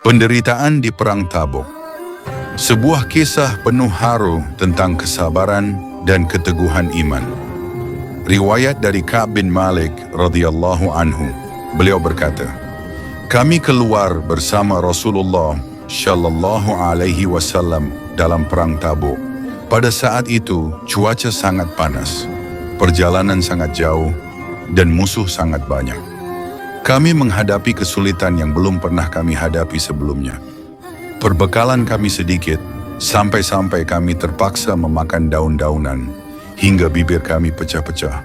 Penderitaan di Perang Tabuk. Sebuah kisah penuh haru tentang kesabaran dan keteguhan iman. Riwayat dari Ka'b bin Malik radhiyallahu anhu. Beliau berkata, "Kami keluar bersama Rasulullah shallallahu alaihi wasallam dalam Perang Tabuk. Pada saat itu cuaca sangat panas, perjalanan sangat jauh, dan musuh sangat banyak. Kami menghadapi kesulitan yang belum pernah kami hadapi sebelumnya. Perbekalan kami sedikit, sampai-sampai kami terpaksa memakan daun-daunan, hingga bibir kami pecah-pecah."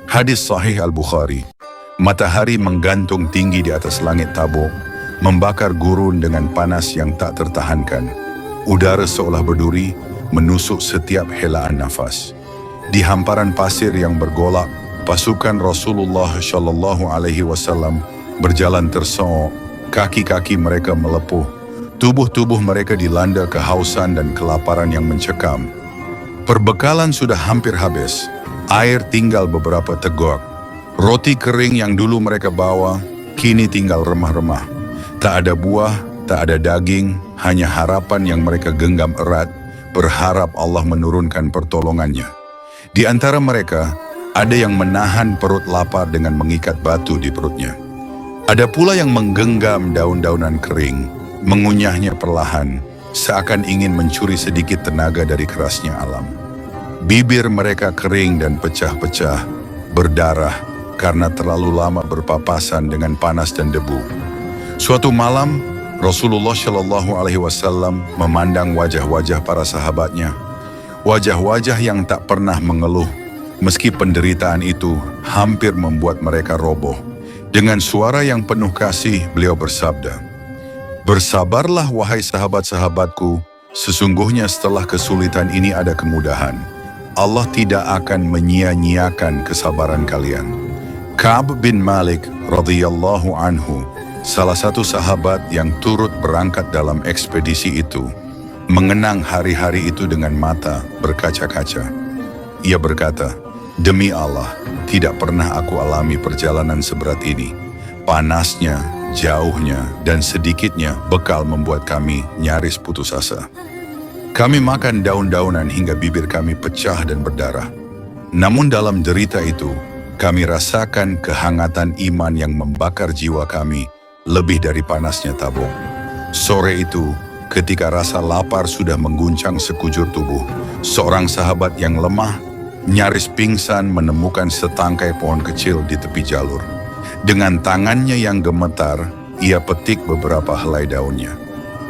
Hadis Sahih Al-Bukhari. Matahari menggantung tinggi di atas langit Tabuk, membakar gurun dengan panas yang tak tertahankan. Udara seolah berduri, menusuk setiap helaan nafas. Di hamparan pasir yang bergolak, pasukan Rasulullah Shallallahu Alaihi Wasallam berjalan tersongok, kaki-kaki mereka melepuh, tubuh-tubuh mereka dilanda kehausan dan kelaparan yang mencekam. Perbekalan sudah hampir habis, air tinggal beberapa teguk. Roti kering yang dulu mereka bawa, kini tinggal remah-remah. Tak ada buah, tak ada daging, hanya harapan yang mereka genggam erat, berharap Allah menurunkan pertolongannya. Di antara mereka, ada yang menahan perut lapar dengan mengikat batu di perutnya. Ada pula yang menggenggam daun-daunan kering, mengunyahnya perlahan, seakan ingin mencuri sedikit tenaga dari kerasnya alam. Bibir mereka kering dan pecah-pecah, berdarah karena terlalu lama berpapasan dengan panas dan debu. Suatu malam, Rasulullah Shallallahu Alaihi Wasallam memandang wajah-wajah para sahabatnya, wajah-wajah yang tak pernah mengeluh, meski penderitaan itu hampir membuat mereka roboh. Dengan suara yang penuh kasih, beliau bersabda, "Bersabarlah wahai sahabat-sahabatku, sesungguhnya setelah kesulitan ini ada kemudahan. Allah tidak akan menyia-nyiakan kesabaran kalian." Ka'b bin Malik radhiyallahu anhu, salah satu sahabat yang turut berangkat dalam ekspedisi itu, mengenang hari-hari itu dengan mata berkaca-kaca. Ia berkata, "Demi Allah, tidak pernah aku alami perjalanan seberat ini. Panasnya, jauhnya, dan sedikitnya bekal membuat kami nyaris putus asa. Kami makan daun-daunan hingga bibir kami pecah dan berdarah. Namun dalam derita itu, kami rasakan kehangatan iman yang membakar jiwa kami lebih dari panasnya Tabuk. Sore itu, ketika rasa lapar sudah mengguncang sekujur tubuh, seorang sahabat yang lemah, nyaris pingsan menemukan setangkai pohon kecil di tepi jalur. Dengan tangannya yang gemetar, ia petik beberapa helai daunnya.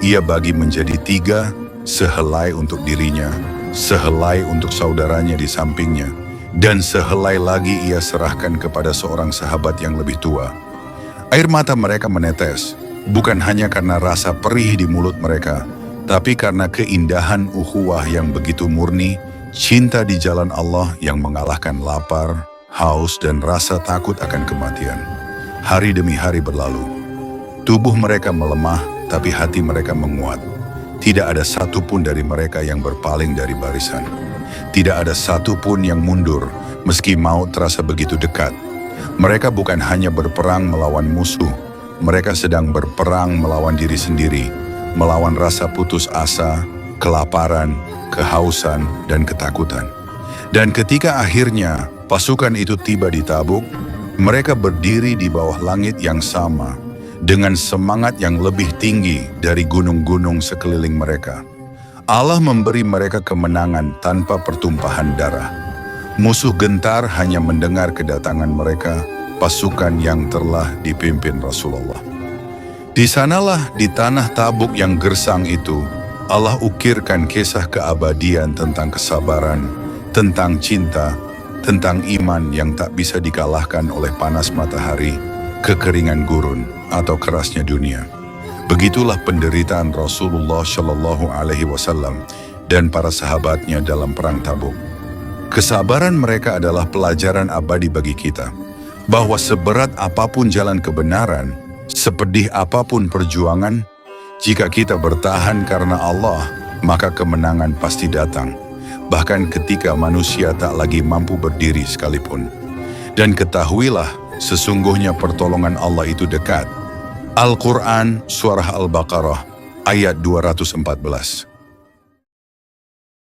Ia bagi menjadi 3, sehelai untuk dirinya, sehelai untuk saudaranya di sampingnya, dan sehelai lagi ia serahkan kepada seorang sahabat yang lebih tua. Air mata mereka menetes, bukan hanya karena rasa perih di mulut mereka, tapi karena keindahan ukhuwah yang begitu murni, cinta di jalan Allah yang mengalahkan lapar, haus, dan rasa takut akan kematian. Hari demi hari berlalu. Tubuh mereka melemah, tapi hati mereka menguat. Tidak ada satupun dari mereka yang berpaling dari barisan. Tidak ada satupun yang mundur, meski maut terasa begitu dekat. Mereka bukan hanya berperang melawan musuh, mereka sedang berperang melawan diri sendiri, melawan rasa putus asa, kelaparan, kehausan, dan ketakutan. Dan ketika akhirnya pasukan itu tiba di Tabuk, mereka berdiri di bawah langit yang sama, dengan semangat yang lebih tinggi dari gunung-gunung sekeliling mereka. Allah memberi mereka kemenangan tanpa pertumpahan darah. Musuh gentar hanya mendengar kedatangan mereka, pasukan yang telah dipimpin Rasulullah. Di sanalah di tanah Tabuk yang gersang itu, Allah ukirkan kisah keabadian tentang kesabaran, tentang cinta, tentang iman yang tak bisa dikalahkan oleh panas matahari, kekeringan gurun, atau kerasnya dunia. Begitulah penderitaan Rasulullah Shallallahu Alaihi Wasallam dan para sahabatnya dalam Perang Tabuk. Kesabaran mereka adalah pelajaran abadi bagi kita, bahwa seberat apapun jalan kebenaran, sepedih apapun perjuangan, jika kita bertahan karena Allah, maka kemenangan pasti datang. Bahkan ketika manusia tak lagi mampu berdiri sekalipun. Dan ketahuilah, sesungguhnya pertolongan Allah itu dekat. Al-Quran Surah Al-Baqarah ayat 214.